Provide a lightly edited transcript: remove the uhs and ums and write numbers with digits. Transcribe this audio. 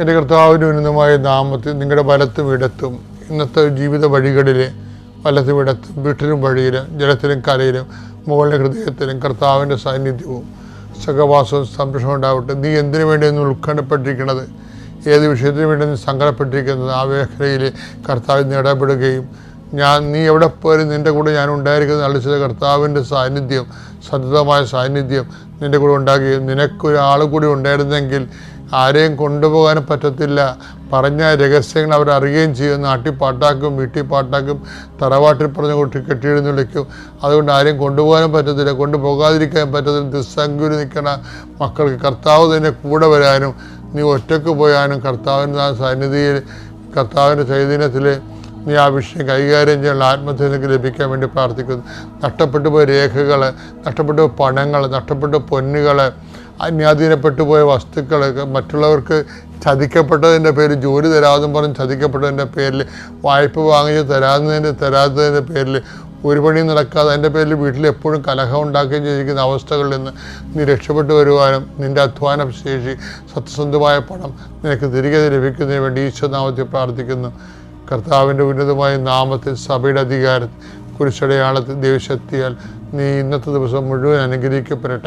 എൻ്റെ കർത്താവിൻ്റെ ഉന്നതമായ നാമത്തിൽ നിങ്ങളുടെ വലത്തും ഇടത്തും ഇന്നത്തെ ജീവിത വഴികളിൽ വലത്തും ഇടത്തും വീട്ടിലും വഴിയിലും ജലത്തിലും കരയിലും മുകളിലെ ഹൃദയത്തിലും കർത്താവിൻ്റെ സാന്നിധ്യവും സഹവാസവും സംരക്ഷണം ഉണ്ടാവട്ടെ. നീ എന്തിനു വേണ്ടിയെന്ന് ഉത്കണ്ഠപ്പെട്ടിരിക്കുന്നത്, ഏത് വിഷയത്തിന് വേണ്ടി നീ സങ്കടപ്പെട്ടിരിക്കുന്നത്, ആ മേഖലയിൽ കർത്താവിന് ഇടപെടുകയും നീ എവിടെ പോയാലും നിൻ്റെ കൂടെ ഞാൻ ഉണ്ടായിരിക്കുന്നത് അളിച്ചത് കർത്താവിൻ്റെ സാന്നിധ്യം, സതതമായ സാന്നിധ്യം നിൻ്റെ കൂടെ ഉണ്ടാകുകയും നിനക്കൊരാൾ കൂടി ഉണ്ടായിരുന്നെങ്കിൽ ആരെയും കൊണ്ടുപോകാനും പറ്റത്തില്ല. പറഞ്ഞ രഹസ്യങ്ങൾ അവരറിയുകയും ചെയ്യും. നാട്ടിൽ പാട്ടാക്കും, വീട്ടിൽ പാട്ടാക്കും, തറവാട്ടിൽ പറഞ്ഞ കുട്ടി കെട്ടിയെഴുന്നള്ളിക്കും. അതുകൊണ്ട് ആരെയും കൊണ്ടുപോകാനും പറ്റത്തില്ല, കൊണ്ടുപോകാതിരിക്കാൻ പറ്റത്തില്ല. ദുസ്സംഗുരി നിൽക്കണ മക്കൾക്ക് കർത്താവ് തന്നെ കൂടെ വരാനും നീ ഒറ്റക്ക് പോയാനും കർത്താവിൻ്റെ സന്നിധിയിൽ കർത്താവിൻ്റെ ചൈതന്യത്തിൽ നീ ആ വിഷയം കൈകാര്യം ചെയ്യാനുള്ള ആത്മഹത്യ നിനക്ക് ലഭിക്കാൻ വേണ്ടി പ്രാർത്ഥിക്കുന്നു. നഷ്ടപ്പെട്ടു പോയ രേഖകൾ, നഷ്ടപ്പെട്ടു പോയ പണങ്ങൾ, നഷ്ടപ്പെട്ട പൊന്നുകൾ, അന്യാധീനപ്പെട്ടു പോയ വസ്തുക്കൾ, മറ്റുള്ളവർക്ക് ചതിക്കപ്പെട്ടതിൻ്റെ പേരിൽ ജോലി തരാമെന്നും പറഞ്ഞ് ചതിക്കപ്പെട്ടതിൻ്റെ പേരിൽ വായ്പ വാങ്ങിച്ച് തരാത്തതിൻ്റെ പേരിൽ ഒരു പണിയും നടക്കാതെ അതിൻ്റെ പേരിൽ വീട്ടിൽ എപ്പോഴും കലഹം ഉണ്ടാക്കുകയും ചെയ്തിരിക്കുന്ന അവസ്ഥകളിൽ നിന്ന് നീ രക്ഷപ്പെട്ടു വരുവാനും നിൻ്റെ അധ്വാന ശേഷി സത്യസന്ധമായ പണം നിനക്ക് തിരികെ ലഭിക്കുന്നതിന് വേണ്ടി ഈശോനാമത്തിൽ പ്രാർത്ഥിക്കുന്നു. കർത്താവിൻ്റെ ഉന്നതമായ നാമത്തിൽ സഭയുടെ അധികാരത്തിൽ കുരിശടയാളത്തിൽ ദൈവശക്തിയാൽ നീ ഇന്നത്തെ ദിവസം മുഴുവൻ അനുഗ്രഹിക്കപ്പെടട്ടെ.